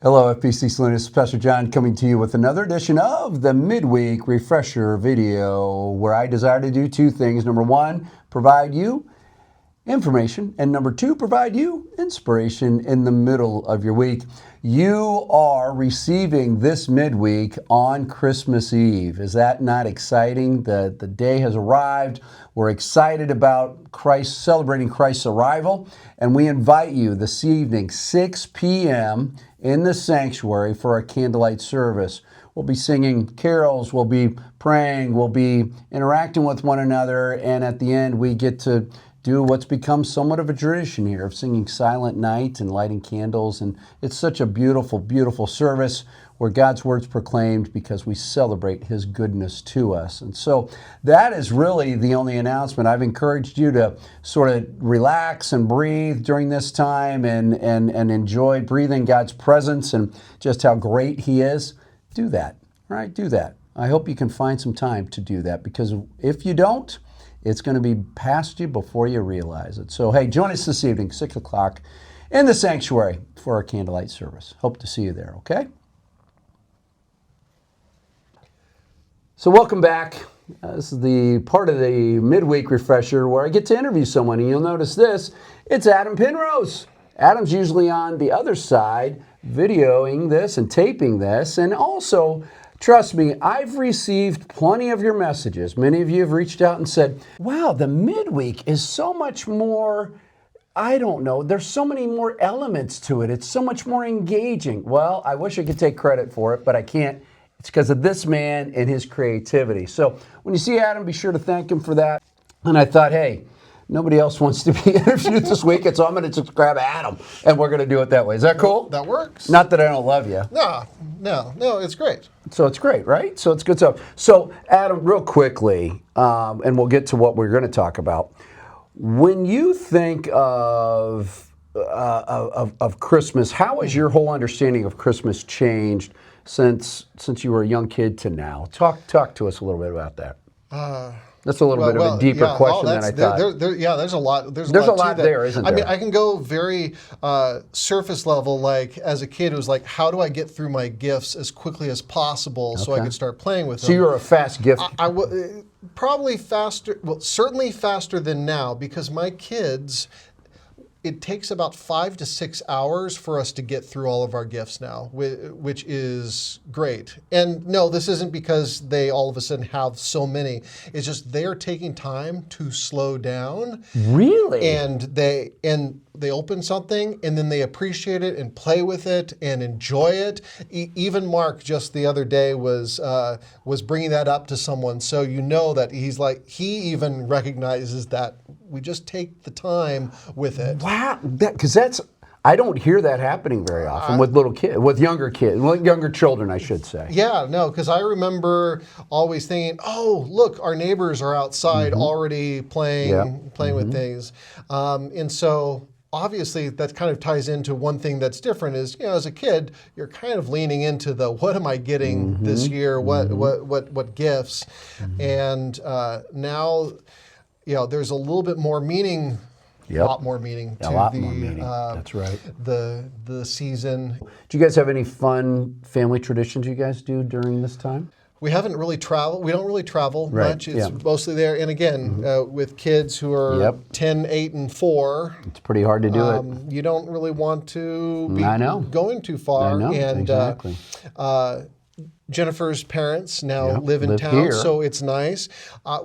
Hello, FBC Salinas. Pastor John coming to you with another edition of the Midweek Refresher video, where I desire to do two things. Number one, provide you information, and number two, provide you inspiration in the middle of your week. You are receiving this midweek on Christmas Eve. Is that not exciting? The day has arrived. We're excited about Christ, celebrating Christ's arrival, and we invite you this evening, 6 p.m. in the sanctuary for a candlelight service. We'll be singing carols, we'll be praying, we'll be interacting with one another, and at the end we get to do what's become somewhat of a tradition here of singing Silent Night and lighting candles. And it's such a beautiful, beautiful service where God's word's proclaimed because we celebrate His goodness to us. And so that is really the only announcement. I've encouraged you to sort of relax and breathe during this time and enjoy breathing God's presence and just how great He is. Do that, all right? Do that. I hope you can find some time to do that, because if you don't, it's going to be past you before you realize it. So, hey, join us this evening, 6 o'clock, in the sanctuary for our candlelight service. Hope to see you there, okay? So welcome back. This is the part of the midweek refresher where I get to interview someone, and you'll notice this. It's Adam Penrose. Adam's usually on the other side videoing this and taping this, and also, trust me, I've received plenty of your messages. Many of you have reached out and said, wow, the midweek is so much more, I don't know, there's so many more elements to it. It's so much more engaging. Well, I wish I could take credit for it, but I can't. It's because of this man and his creativity. So when you see Adam, be sure to thank him for that. And I thought, hey, nobody else wants to be interviewed this week, and so I'm going to just grab Adam, and we're going to do it that way. Is that cool? That works. Not that I don't love you. No, it's great. So it's great, right? So it's good stuff. So Adam, real quickly, and we'll get to what we're going to talk about. When you think of Christmas, how has your whole understanding of Christmas changed since you were a young kid to now? Talk to us a little bit about that. That's a little bit of a deeper question than I thought. There's a lot. There's a lot there, isn't there? I mean, I can go very surface level. Like as a kid, it was like, how do I get through my gifts as quickly as possible so I could start playing with them? So you were a fast gift. Probably faster. Well, certainly faster than now, because my kids, it takes about 5 to 6 hours for us to get through all of our gifts now, which is great. And no, this isn't because they all of a sudden have so many. It's just they are taking time to slow down. Really? And they open something and then they appreciate it and play with it and enjoy it. Even Mark just the other day was bringing that up to someone. So you know that he even recognizes that we just take the time with it. Wow, because I don't hear that happening very often with younger children, I should say. Yeah, no, because I remember always thinking, oh, look, our neighbors are outside already playing with things. And so obviously that kind of ties into one thing that's different is, as a kid, you're kind of leaning into the, what am I getting this year? What gifts? And now, there's a little bit more meaning. A lot more meaning to more meaning. That's right. The season. Do you guys have any fun family traditions you guys do during this time? We haven't really traveled. We don't really travel much. It's mostly there. And again, with kids who are 10, 8, and 4. It's pretty hard to do it. You don't really want to be going too far. I know, and exactly. Jennifer's parents now live in town, here. so it's nice.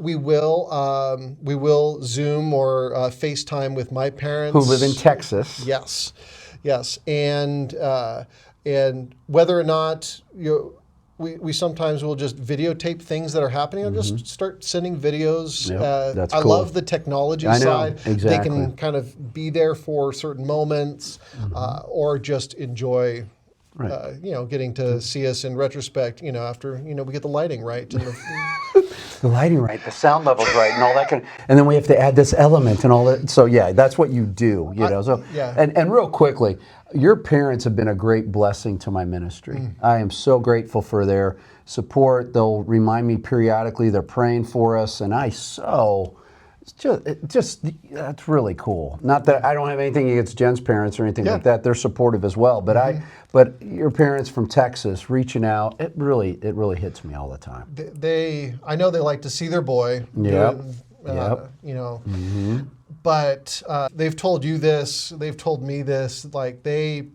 We will Zoom or FaceTime with my parents who live in Texas. Yes, and whether or not we sometimes will just videotape things that are happening. I'll just start sending videos. That's I cool. love the technology side. Exactly. They can kind of be there for certain moments, or just enjoy. Getting to see us in retrospect, after, we get the lighting right. And the lighting right, the sound levels right, and all that and then we have to add this element and all that. So that's what you do, And real quickly, your parents have been a great blessing to my ministry. I am so grateful for their support. They'll remind me periodically they're praying for us, and I so Just that's really cool. Not that I don't have anything against Jen's parents or anything like that. They're supportive as well. But but your parents from Texas reaching out, it really hits me all the time. I know they like to see their boy. Yep. You know, but they've told you this. They've told me this. Like they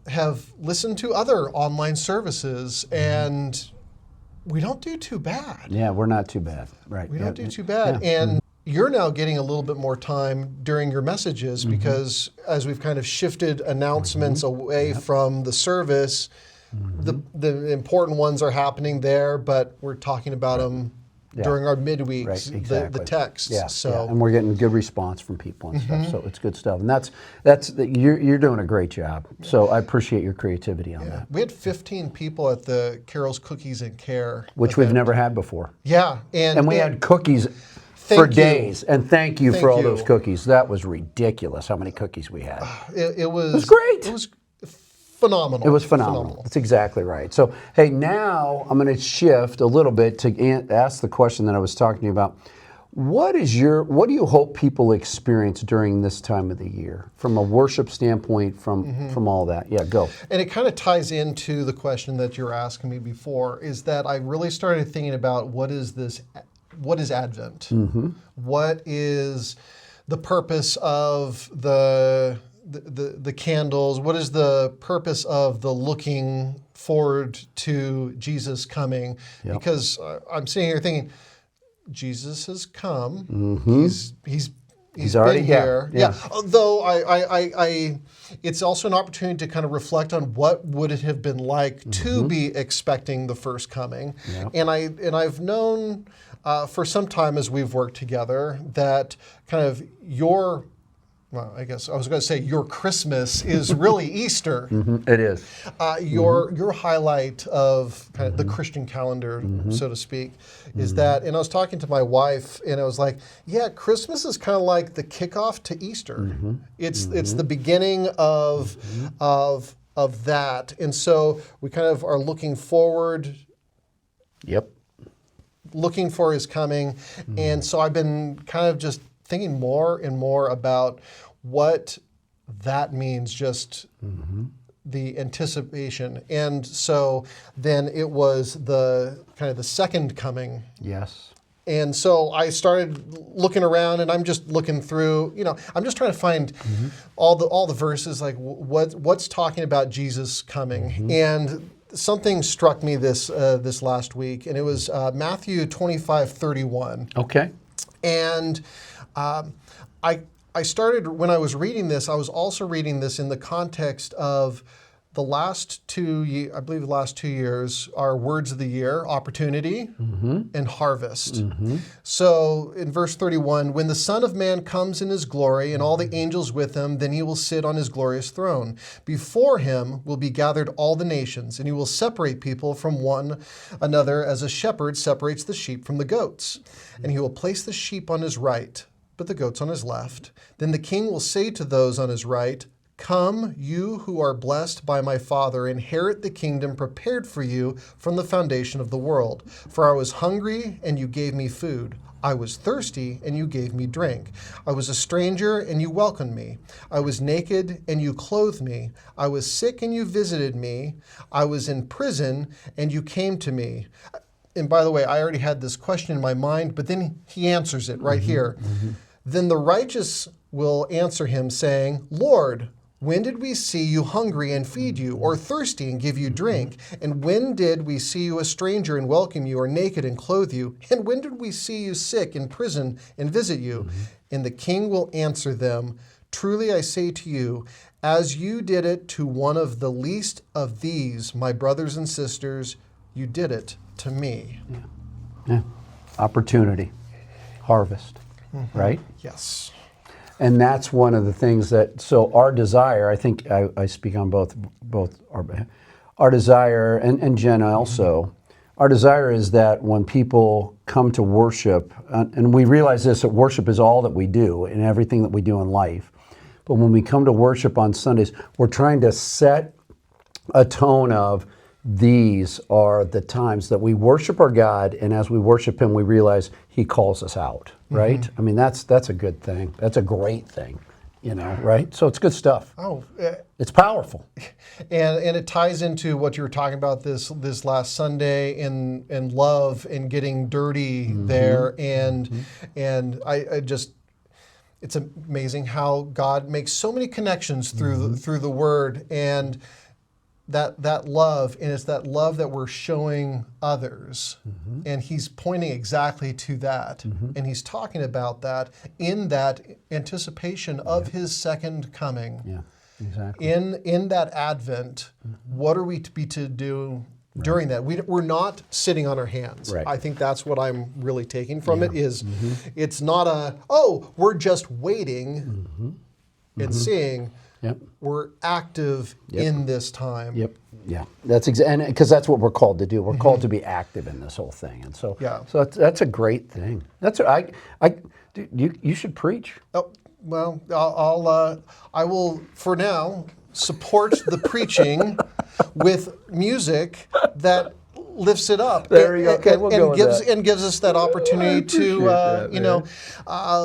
have listened to other online services and. We don't do too bad. Yeah, we're not too bad. Right. We don't do too bad. And you're now getting a little bit more time during your messages because as we've kind of shifted announcements away from the service, the important ones are happening there, but we're talking about them during our midweeks, the texts. So and we're getting good response from people and stuff. So it's good stuff. And you're doing a great job. So I appreciate your creativity on that. We had 15 people at the Carol's Cookies and Care, which we've never had before. Yeah, and we had cookies for days. And thank you for all those cookies. That was ridiculous. How many cookies we had? It was great. It was phenomenal. It was phenomenal. That's exactly right. So, hey, now I'm going to shift a little bit to ask the question that I was talking to you about. What do you hope people experience during this time of the year from a worship standpoint, from all that? Yeah, go. And it kind of ties into the question that you were asking me before, is that I really started thinking about what is Advent? What is the purpose of the candles? What is the purpose of the looking forward to Jesus coming? Because I'm sitting here thinking, Jesus has come. He's already here. Yeah. Although it's also an opportunity to kind of reflect on what would it have been like to be expecting the first coming. And I've known for some time as we've worked together that kind of well, I guess I was going to say your Christmas is really Easter. It is. Your highlight of kind of the Christian calendar, so to speak, is that, and I was talking to my wife, and I was like, yeah, Christmas is kind of like the kickoff to Easter. It's the beginning of that, and so we kind of are looking forward. Looking for His coming, and so I've been kind of just thinking more and more about what that means, just the anticipation. And so then it was the kind of the second coming. Yes. And so I started looking around, and I'm just looking through, I'm just trying to find all the verses, like what's talking about Jesus coming. And something struck me this last week, and it was Matthew 25:31. Okay. And I started, when I was reading this, I was also reading this in the context of the last 2 years are words of the year, opportunity and harvest. So in verse 31, when the Son of Man comes in His glory and all the angels with Him, then He will sit on His glorious throne. Before Him will be gathered all the nations, and He will separate people from one another as a shepherd separates the sheep from the goats. And He will place the sheep on His right, but the goats on His left. Then the King will say to those on His right, "Come, you who are blessed by my Father, inherit the kingdom prepared for you from the foundation of the world. For I was hungry, and you gave me food. I was thirsty, and you gave me drink. I was a stranger, and you welcomed me. I was naked, and you clothed me. I was sick, and you visited me. I was in prison, and you came to me." And by the way, I already had this question in my mind, but then He answers it right here. Then the righteous will answer Him, saying, "Lord, when did we see you hungry and feed you, or thirsty and give you drink? And when did we see you a stranger and welcome you, or naked and clothe you? And when did we see you sick in prison and visit you?" And the King will answer them, "Truly I say to you, as you did it to one of the least of these, my brothers and sisters, you did it to me." Yeah. Opportunity, harvest, right? Yes. And that's one of the things so our desire, I think I speak on both our desire, and Jen also, our desire is that when people come to worship, and we realize this, that worship is all that we do and everything that we do in life. But when we come to worship on Sundays, we're trying to set a tone of, these are the times that we worship our God, and as we worship Him, we realize He calls us out. right? I mean, that's a good thing. That's a great thing, right? So it's good stuff. Oh, It's powerful. and it ties into what you were talking about this last Sunday in love and getting dirty there, and I just, it's amazing how God makes so many connections through the Word, and that love, and it's that love that we're showing others, and He's pointing exactly to that, and He's talking about that in that anticipation of His second coming. Yeah, exactly. In that Advent, what are we to be to do during that? We're not sitting on our hands. Right. I think that's what I'm really taking from it is, it's not we're just waiting and seeing. Yep. We're active in this time. Yep. Yeah. That's and because that's what we're called to do. We're called to be active in this whole thing, and so so that's a great thing. You should preach. Oh, well, I will for now support the preaching with music that lifts it up. There you go. Okay, we'll go with that. And gives us that opportunity to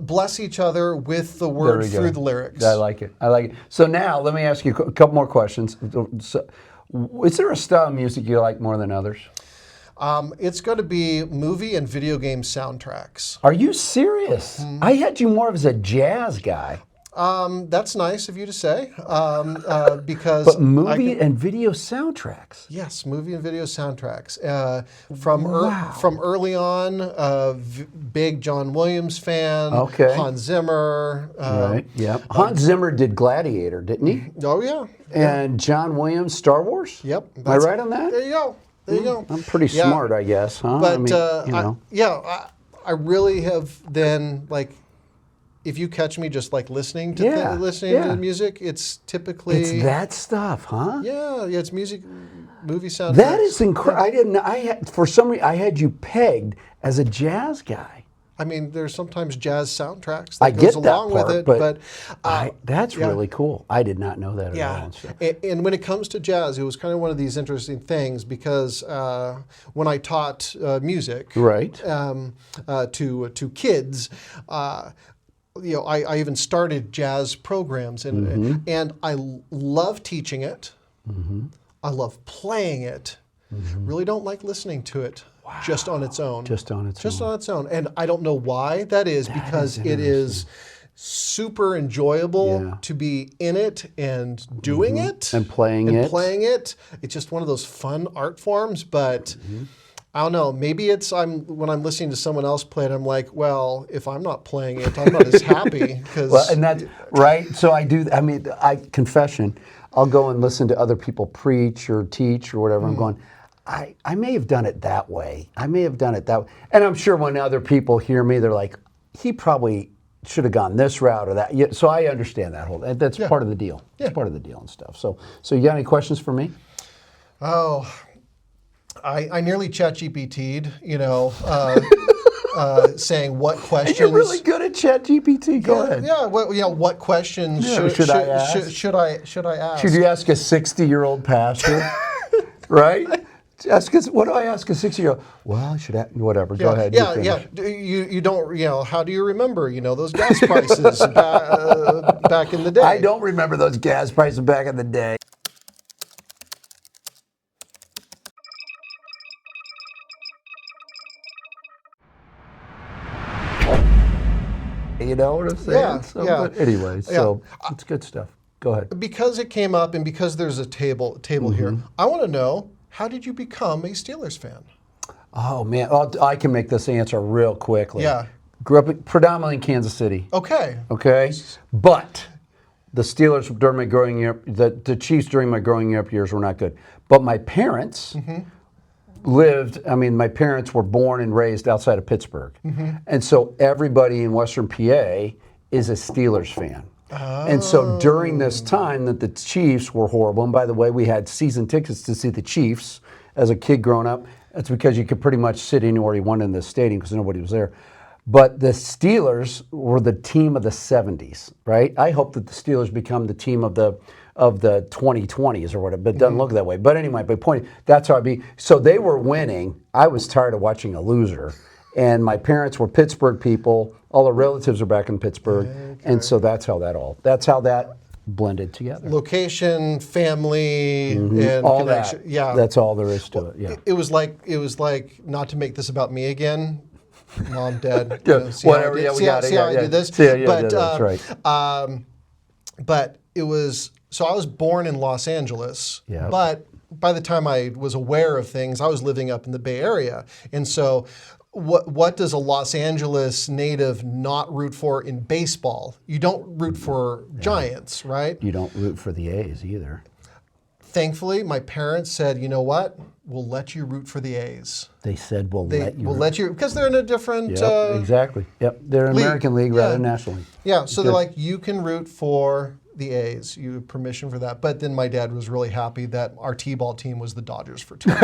bless each other with the Word through the lyrics. I like it. So now let me ask you a couple more questions. So, is there a style of music you like more than others? It's going to be movie and video game soundtracks. Are you serious? I had you more of as a jazz guy. That's nice of you to say, because but movie and video soundtracks. Yes, movie and video soundtracks. From early on, big John Williams fan. Okay. Hans Zimmer. Right. Yeah. Hans Zimmer did Gladiator, didn't he? Oh yeah. And John Williams, Star Wars. Yep. Am I right on that? There you go. There you go. I'm pretty smart, I guess, huh? But I I really have then if you catch me just listening to the music, it's typically it's that stuff, huh? Yeah, it's music, movie soundtracks. That is incredible. For some reason I had you pegged as a jazz guy. I mean, there's sometimes jazz soundtracks that goes along with it, but that's really cool. I did not know that at all. So. And when it comes to jazz, it was kind of one of these interesting things because when I taught music, right, to kids. I even started jazz programs, and I love teaching it. I love playing it. Really don't like listening to it just on its own. Just on its own. And I don't know why that is, because it is super enjoyable to be in it and doing it. And playing it. It's just one of those fun art forms, but... I don't know. Maybe it's when I'm listening to someone else play it, I'm like, well, if I'm not playing it, I'm not as happy. And that's right. So I do. I mean, confession. I'll go and listen to other people preach or teach or whatever. I'm going. I may have done it that way. And I'm sure when other people hear me, they're like, he probably should have gone this route or that. Yeah, so I understand that whole. That's part of the deal. It's part of the deal and stuff. So you got any questions for me? Oh. I nearly ChatGPT'd, saying what questions. You're really good at ChatGPT. Go ahead. Yeah. What questions should I ask? Should I ask? Should you ask a 60-year-old pastor? Right? Ask us. What do I ask a 60-year-old? Well, I should ask, whatever. Go ahead. Yeah. You don't. How do you remember? Those gas prices back in the day. I don't remember those gas prices back in the day. You know what I'm saying? But anyway, it's good stuff. Go ahead. Because it came up and because there's a table here, I want to know, how did you become a Steelers fan? Oh, man. I can make this answer real quickly. Yeah. Grew up predominantly in Kansas City. Okay. But the Steelers during my growing up, the Chiefs during my growing up years were not good. But my parents... my parents were born and raised outside of Pittsburgh. And so everybody in Western PA is a Steelers fan. Oh. And so during this time that the Chiefs were horrible, and by the way, we had season tickets to see the Chiefs as a kid growing up. That's because you could pretty much sit anywhere you wanted in the stadium because nobody was there. But the Steelers were the team of the 70s, right? I hope that the Steelers become the team of the 2020s or whatever, but it doesn't look that way. But anyway, my point, that's how I'd be. So they were winning. I was tired of watching a loser. and my parents were Pittsburgh people. All our relatives are back in Pittsburgh, and so that's how that blended together. Location, family, and All connection. that. Yeah, That's all there is to it. Yeah. It was like not to make this about me again. Mom, Dad, Whatever. Yeah, we got it. See how I did this. See how you but did that's right. but it was so I was born in Los Angeles. Yep. But by the time I was aware of things, I was living up in the Bay Area, and so. What does a Los Angeles native not root for in baseball? You don't root for Giants, right? You don't root for the A's either. Thankfully, my parents said, you know what? We'll let you root for the A's. They said we'll We'll let you because they're in a different. Yep, exactly. Yep, they're an American League rather than National League. Yeah, so they're like, you can root for the A's. You have permission for that. But then my dad was really happy that our T-ball team was the Dodgers for 2 years.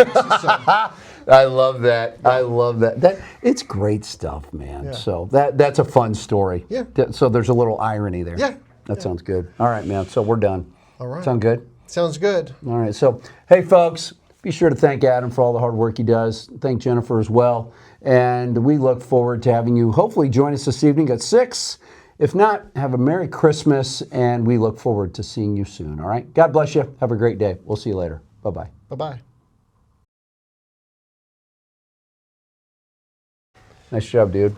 I love that. I love that. It's great stuff, man. Yeah. So that's a fun story. Yeah. So there's a little irony there. Yeah. That sounds good. All right, man. So we're done. All right. Sound good? Sounds good. All right. So, hey, folks, be sure to thank Adam for all the hard work he does. Thank Jennifer as well. And we look forward to having you hopefully join us this evening at 6. If not, have a Merry Christmas, and we look forward to seeing you soon, all right? God bless you. Have a great day. We'll see you later. Bye-bye. Bye-bye. Nice job, dude.